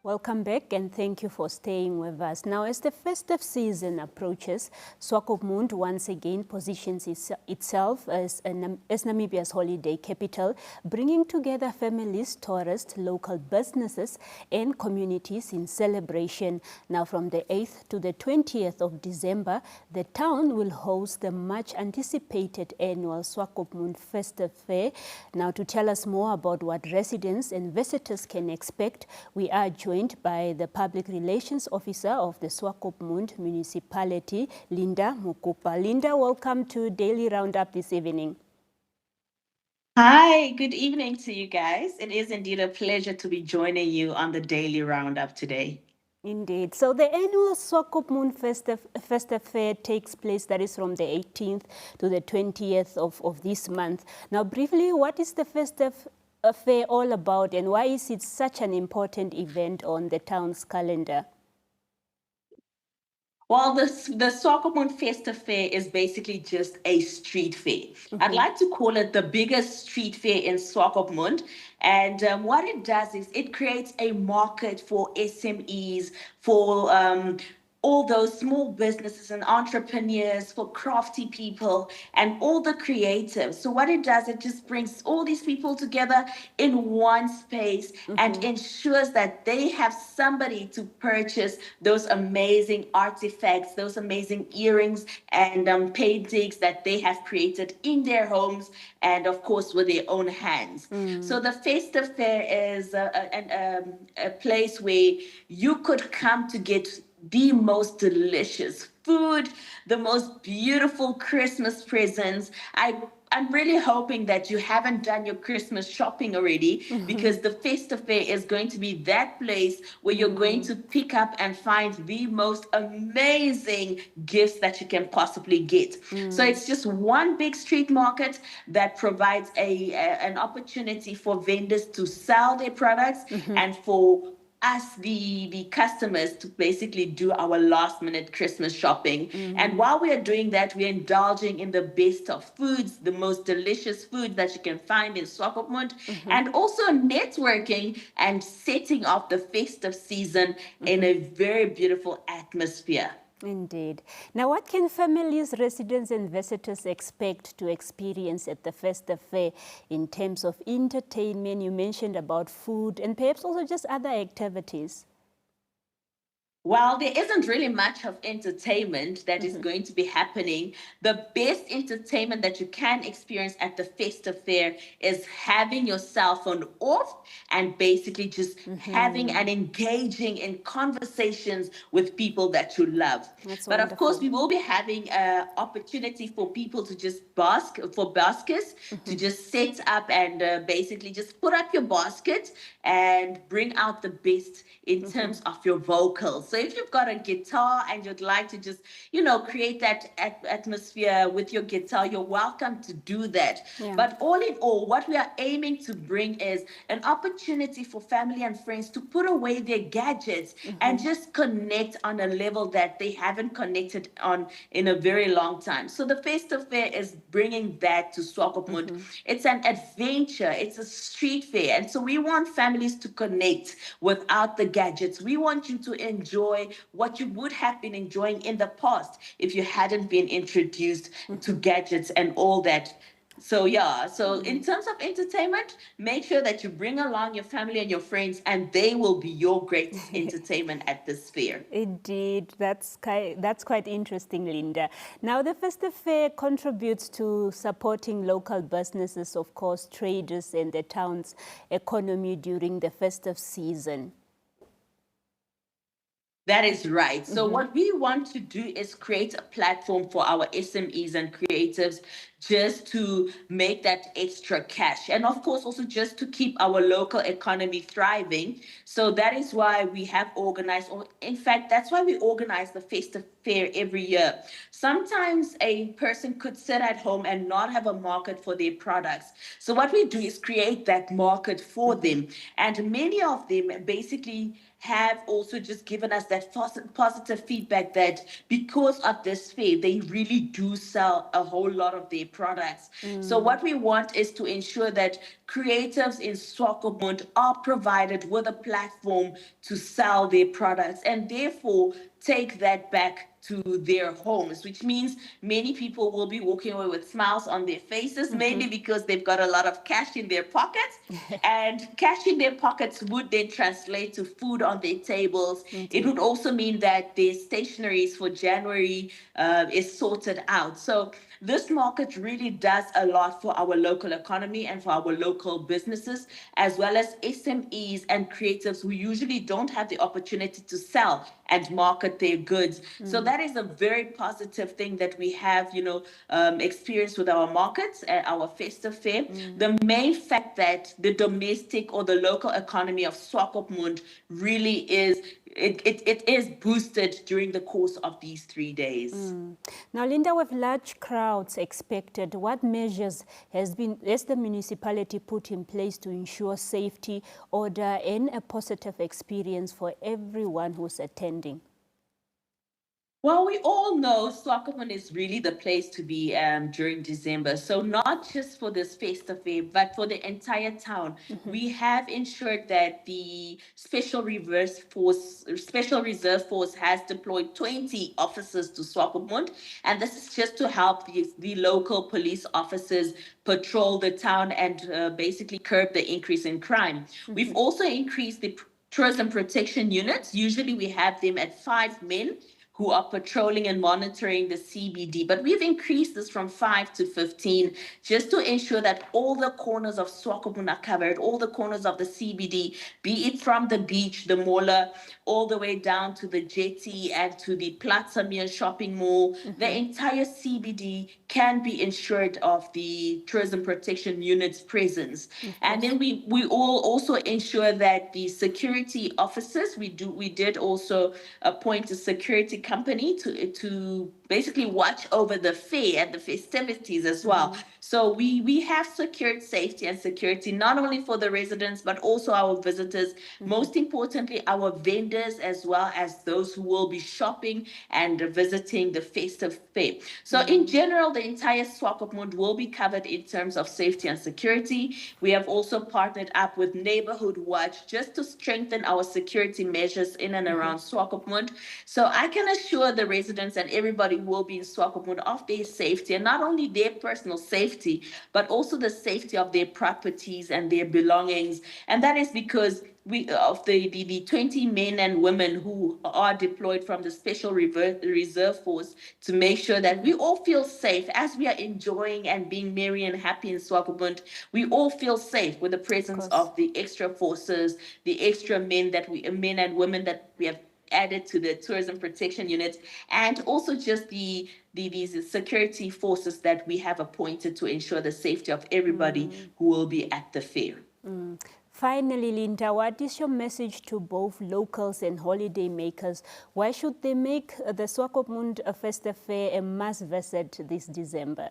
Welcome back and thank you for staying with us. Now, as the festive season approaches, Swakopmund once again positions itself as Namibia's holiday capital, bringing together families, tourists, local businesses and communities in celebration. Now, from the 8th to the 20th of December, the town will host the much anticipated annual Swakopmund Festive Fair. Now, to tell us more about what residents and visitors can expect, we are joined by the Public Relations Officer of the Swakopmund Municipality, Linda Mukupa. Linda, welcome to Daily Roundup this evening. Hi, good evening to you guys. It is indeed a pleasure to be joining you on the Daily Roundup today. Indeed. So the annual Swakopmund Festive Fair takes place, that is from the 18th to the 20th of this month. Now, briefly, what is the Festive Fair all about and why is it such an important event on the town's calendar? Well, the Swakopmund Festive Fair is basically just a street fair. I'd like to call it the biggest street fair in Swakopmund. And what it does is it creates a market for SMEs, for all those small businesses and entrepreneurs, for crafty people and all the creatives. So what it does, it just brings all these people together in one space and ensures that they have somebody to purchase those amazing artifacts, those amazing earrings and paintings that they have created in their homes and of course with their own hands. So the Festive Fair is a place where you could come to get the most delicious food, the most beautiful Christmas presents. I'm really hoping that you haven't done your Christmas shopping already because the Festive Fair is going to be that place where you're going to pick up and find the most amazing gifts that you can possibly get. So it's just one big street market that provides an opportunity for vendors to sell their products and for us, the customers, to basically do our last minute Christmas shopping. And while we are doing that, we're indulging in the best of foods, the most delicious food that you can find in Swakopmund, and also networking and setting off the festive season in a very beautiful atmosphere. Indeed. Now, what can families, residents and visitors expect to experience at the Festive Fair in terms of entertainment? You mentioned about food and perhaps also just other activities. While there isn't really much of entertainment that is going to be happening, the best entertainment that you can experience at the Festive Fair is having your cell phone off and basically just having and engaging in conversations with people that you love. But of course, we will be having an opportunity for people to just baskets, to just set up and basically just put up your basket and bring out the best in terms of your vocals. So if you've got a guitar and you'd like to just, create that atmosphere with your guitar, you're welcome to do that. Yeah. But all in all, what we are aiming to bring is an opportunity for family and friends to put away their gadgets and just connect on a level that they haven't connected on in a very long time. So the Festive Fair is bringing that to Swakopmund. It's an adventure. It's a street fair. And so we want families to connect without the gadgets. We want you to enjoy what you would have been enjoying in the past if you hadn't been introduced to gadgets and all that. So in terms of entertainment, make sure that you bring along your family and your friends and they will be your greatest entertainment at this fair. Indeed, that's quite interesting, Linda. Now, the Festive Fair contributes to supporting local businesses, of course, traders and the town's economy during the festive season. That is right. So what we want to do is create a platform for our SMEs and creatives just to make that extra cash. And of course, also just to keep our local economy thriving. So that is why we have organized, or in fact, that's why we organize the Festive Fair every year. Sometimes a person could sit at home and not have a market for their products. So what we do is create that market for them. And many of them basically have also just given us that positive feedback that because of this fair, they really do sell a whole lot of their products. So what we want is to ensure that creatives in Swakopmund are provided with a platform to sell their products and therefore take that back to their homes, which means many people will be walking away with smiles on their faces, mainly because they've got a lot of cash in their pockets. And cash in their pockets would then translate to food on their tables. It would also mean that their stationeries for January is sorted out. So this market really does a lot for our local economy and for our local businesses, as well as SMEs and creatives who usually don't have the opportunity to sell and market their goods. So that is a very positive thing that we have, experienced with our markets at our festive fair. The main fact that the domestic or the local economy of Swakopmund really is it is boosted during the course of these 3 days. Now, Linda, with large crowds expected, what measures has the municipality put in place to ensure safety, order, and a positive experience for everyone who's attending? Well, we all know Swakopmund is really the place to be during December. So not just for this festive fair, but for the entire town. We have ensured that the Special Reserve Force has deployed 20 officers to Swakopmund, and this is just to help the local police officers patrol the town and basically curb the increase in crime. We've also increased the tourism protection units. Usually we have them at 5 men who are patrolling and monitoring the CBD. But we've increased this from 5 to 15 just to ensure that all the corners of Swakopmund are covered, all the corners of the CBD, be it from the beach, the Mola, all the way down to the jetty and to the Platzamir shopping mall. The entire CBD can be ensured of the tourism protection unit's presence. And then we all also ensure that the security officers, we did also appoint a security company to basically watch over the fair and the festivities as well. So we have secured safety and security not only for the residents but also our visitors, most importantly our vendors as well as those who will be shopping and visiting the festive fair. So in general, the entire Swakopmund will be covered in terms of safety and security. We have also partnered up with Neighborhood Watch just to strengthen our security measures in and around Swakopmund. So I can assure the residents and everybody who will be in Swakopmund of their safety, and not only their personal safety, but also the safety of their properties and their belongings. And that is because of the 20 men and women who are deployed from the Special Reserve Force to make sure that we all feel safe as we are enjoying and being merry and happy in Swakopmund. We all feel safe with the presence of the extra forces, the extra men and women that we have added to the tourism protection units, and also just these security forces that we have appointed to ensure the safety of everybody who will be at the fair. Finally, Linda, what is your message to both locals and holiday makers? Why should they make the Swakopmund Festive Fair a must visit this December?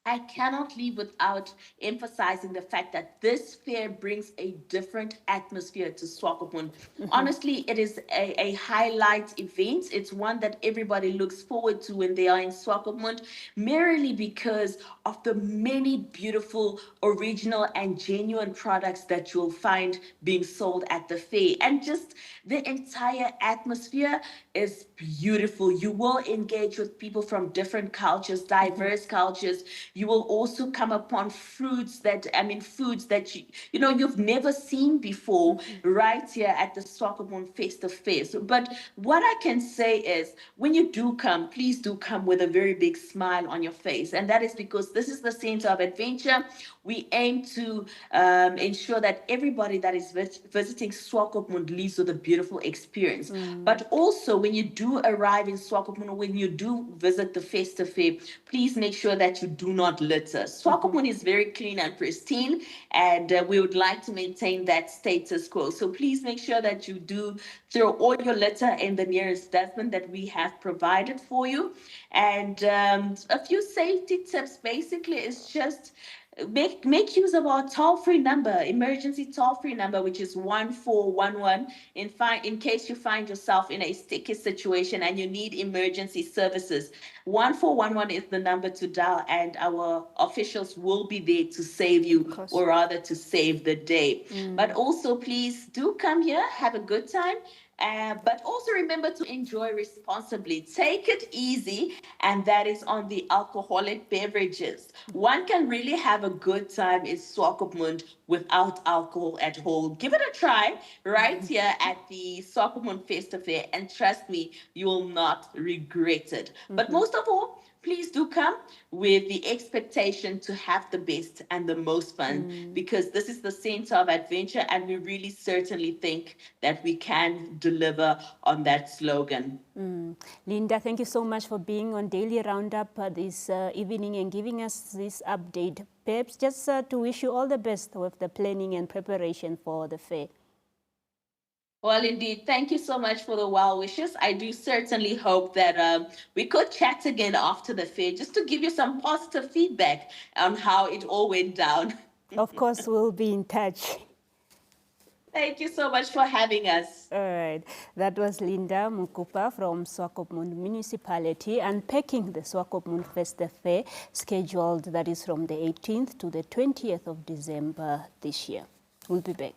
I cannot leave without emphasizing the fact that this fair brings a different atmosphere to Swakopmund. Honestly, it is a highlight event. It's one that everybody looks forward to when they are in Swakopmund, merely because of the many beautiful, original, and genuine products that you'll find being sold at the fair. And just the entire atmosphere is beautiful. You will engage with people from different cultures, diverse cultures. You will also come upon foods that you've never seen before right here at the Swakopmund Festive Fair. But what I can say is, when you do come, please do come with a very big smile on your face. And that is because this is the center of adventure. We aim to ensure that everybody that is visiting Swakopmund leaves with a beautiful experience. But also, when you do arrive in Swakopmund, when you do visit the Festive Fair, please make sure that you do not litter. Swakopmund is very clean and pristine, and we would like to maintain that status quo. So please make sure that you do throw all your litter in the nearest dustbin that we have provided for you. And a few safety tips, basically, is just make use of our toll-free number, emergency toll-free number, which is 1411. In case you find yourself in a sticky situation and you need emergency services, 1411 is the number to dial, and our officials will be there to save you, or rather to save the day. But also, please do come here, have a good time. But also remember to enjoy responsibly. Take it easy, and that is on the alcoholic beverages. One can really have a good time in Swakopmund without alcohol at home. Give it a try right here at the Swakopmund Festive Fair, and trust me, you will not regret it. But most of all, please do come with the expectation to have the best and the most fun, because this is the center of adventure, and we really certainly think that we can deliver on that slogan. Linda, thank you so much for being on Daily Roundup this evening and giving us this update. Perhaps just to wish you all the best with the planning and preparation for the fair. Well, indeed, thank you so much for the well wishes. I do certainly hope that we could chat again after the fair, just to give you some positive feedback on how it all went down. Of course, we'll be in touch. Thank you so much for having us. All right. That was Linda Mukupa from Swakopmund Municipality, unpacking the Swakopmund Festive Fair, scheduled that is from the 18th to the 20th of December this year. We'll be back.